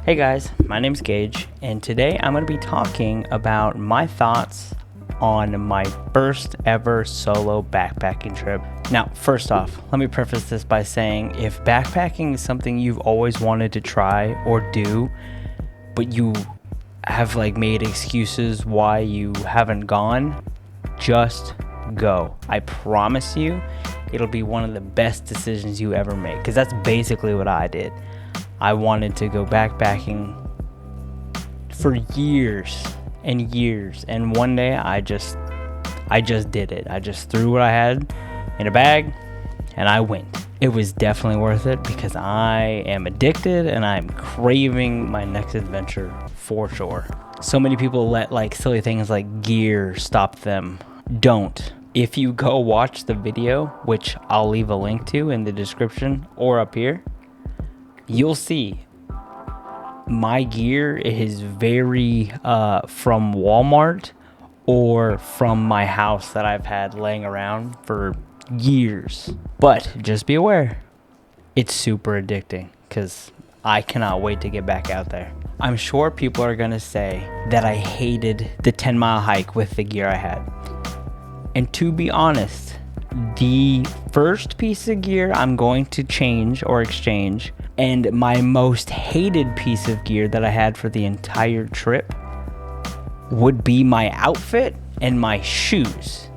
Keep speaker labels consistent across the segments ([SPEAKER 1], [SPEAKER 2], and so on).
[SPEAKER 1] Hey guys, my name's Gage, and today I'm going to be talking about my thoughts on my first ever solo backpacking trip. Now, first off, let me preface this by saying if backpacking is something you've always wanted to try or do, but you have made excuses why you haven't gone, just go. I promise you, it'll be one of the best decisions you ever make, because that's basically what I did. I wanted to go backpacking for years and years, and one day I just did it. I just threw what I had in a bag and I went. It was definitely worth it because I am addicted and I'm craving my next adventure for sure. So many people let silly things like gear stop them. Don't. If you go watch the video, which I'll leave a link to in the description or up here, you'll see my gear is very from Walmart or from my house that I've had laying around for years. But just be aware, it's super addicting because I cannot wait to get back out there. I'm sure people are going to say that I hated the 10-mile hike with the gear I had. And to be honest, the first piece of gear I'm going to change or exchange, and my most hated piece of gear that I had for the entire trip, would be my outfit and my shoes.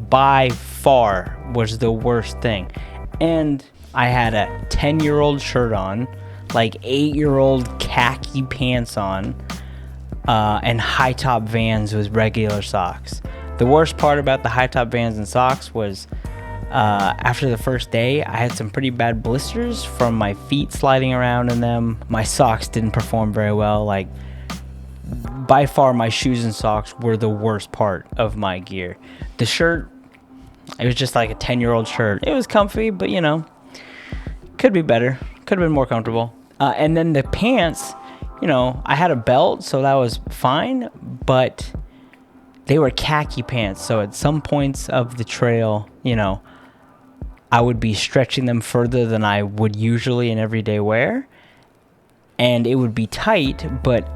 [SPEAKER 1] By far was the worst thing. And I had a 10-year-old shirt on, 8-year-old khaki pants on, and high top Vans with regular socks. The worst part about the high top Vans and socks was after the first day, I had some pretty bad blisters from my feet sliding around in them. My socks didn't perform very well. By far, my shoes and socks were the worst part of my gear. The shirt, it was just like a 10-year-old shirt. It was comfy, but could be better. Could have been more comfortable. And then the pants, I had a belt, so that was fine, but they were khaki pants. So at some points of the trail, I would be stretching them further than I would usually in everyday wear, and it would be tight. But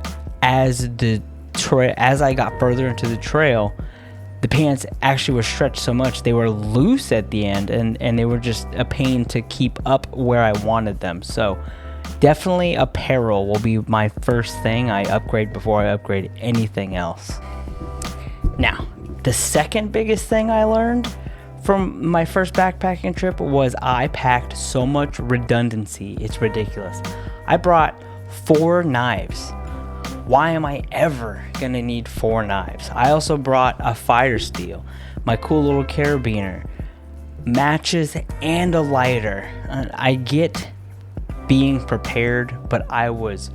[SPEAKER 1] as I got further into the trail, the pants actually were stretched so much they were loose at the end, and they were just a pain to keep up where I wanted them. So definitely apparel will be my first thing I upgrade before I upgrade anything else. Now, the second biggest thing I learned from my first backpacking trip was I packed so much redundancy. It's ridiculous. I brought 4 knives. Why am I ever gonna need 4 knives? I also brought a fire steel, my cool little carabiner, matches, and a lighter. I get being prepared, but I was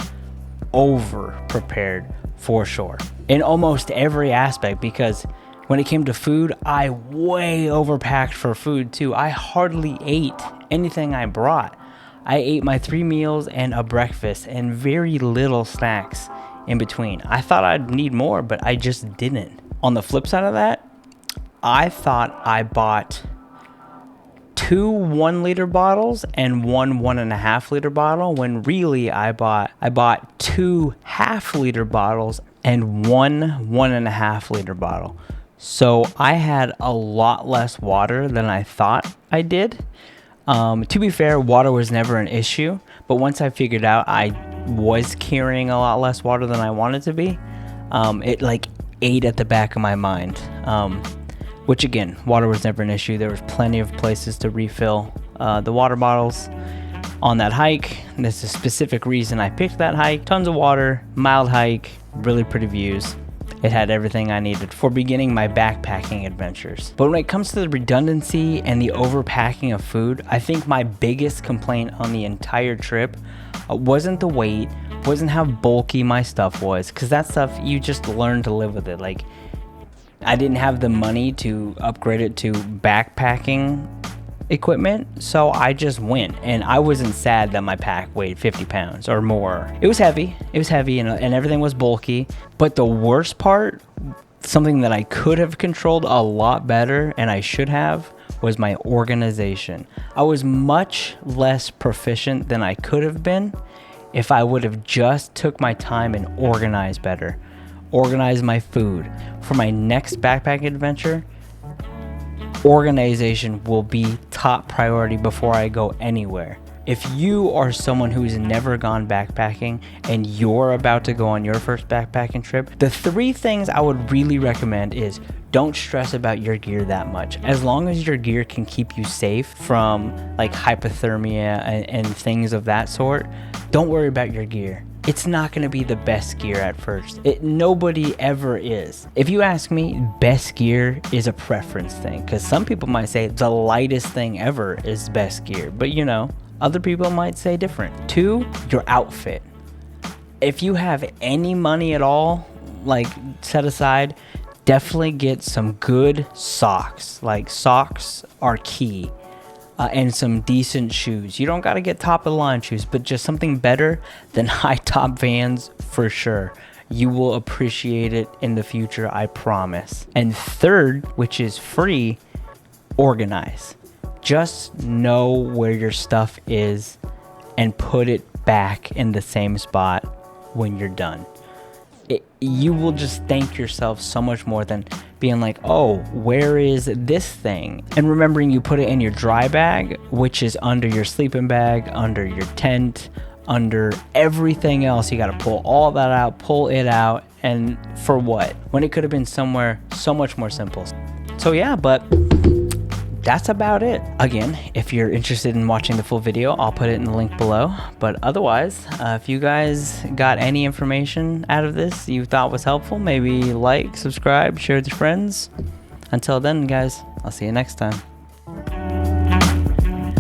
[SPEAKER 1] over prepared for sure in almost every aspect, because when it came to food, I way overpacked for food too. I hardly ate anything I brought. I ate my 3 meals and a breakfast and very little snacks in between. I thought I'd need more, but I just didn't. On the flip side of that, I thought I bought 2 1-liter bottles and 1 1.5-liter bottle, when really I bought 2 half-liter bottles and 1 1.5-liter bottle. So I had a lot less water than I thought I did. To be fair, water was never an issue, but once I figured out I was carrying a lot less water than I wanted to be, it ate at the back of my mind. Which again, water was never an issue. There was plenty of places to refill the water bottles on that hike. And there's a specific reason I picked that hike. Tons of water, mild hike, really pretty views. It had everything I needed for beginning my backpacking adventures. But when it comes to the redundancy and the overpacking of food, I think my biggest complaint on the entire trip wasn't the weight, wasn't how bulky my stuff was, because that stuff, you just learn to live with it. I didn't have the money to upgrade it to backpacking equipment, so I just went, and I wasn't sad that my pack weighed 50 pounds or more. It was heavy and everything was bulky, but the worst part, something that I could have controlled a lot better, and I should have, was my organization. I was much less proficient than I could have been if I would have just took my time and organized better, organized my food. For my next backpacking adventure, organization will be top priority before I go anywhere. If you are someone who's never gone backpacking and you're about to go on your first backpacking trip, the 3 things I would really recommend is don't stress about your gear that much. As long as your gear can keep you safe from like hypothermia and things of that sort, don't worry about your gear. It's not going to be the best gear at first. Nobody ever is. If you ask me, best gear is a preference thing, because some people might say the lightest thing ever is best gear, but you know, other people might say different. 2, your outfit. If you have any money at all, like set aside, definitely get some good socks. Like socks are key. And some decent shoes. You don't got to get top of the line shoes, but just something better than high top Vans for sure. You will appreciate it in the future, I promise. And 3rd, which is free, organize. Just know where your stuff is and put it back in the same spot when you're done. You will just thank yourself so much more than being like, oh, where is this thing? And remembering you put it in your dry bag, which is under your sleeping bag, under your tent, under everything else. You got to pull all that out, pull it out. And for what? When it could have been somewhere so much more simple. So yeah, but that's about it. Again, if you're interested in watching the full video, I'll put it in the link below. But otherwise, if you guys got any information out of this you thought was helpful, maybe like, subscribe, share with your friends. Until then, guys, I'll see you next time.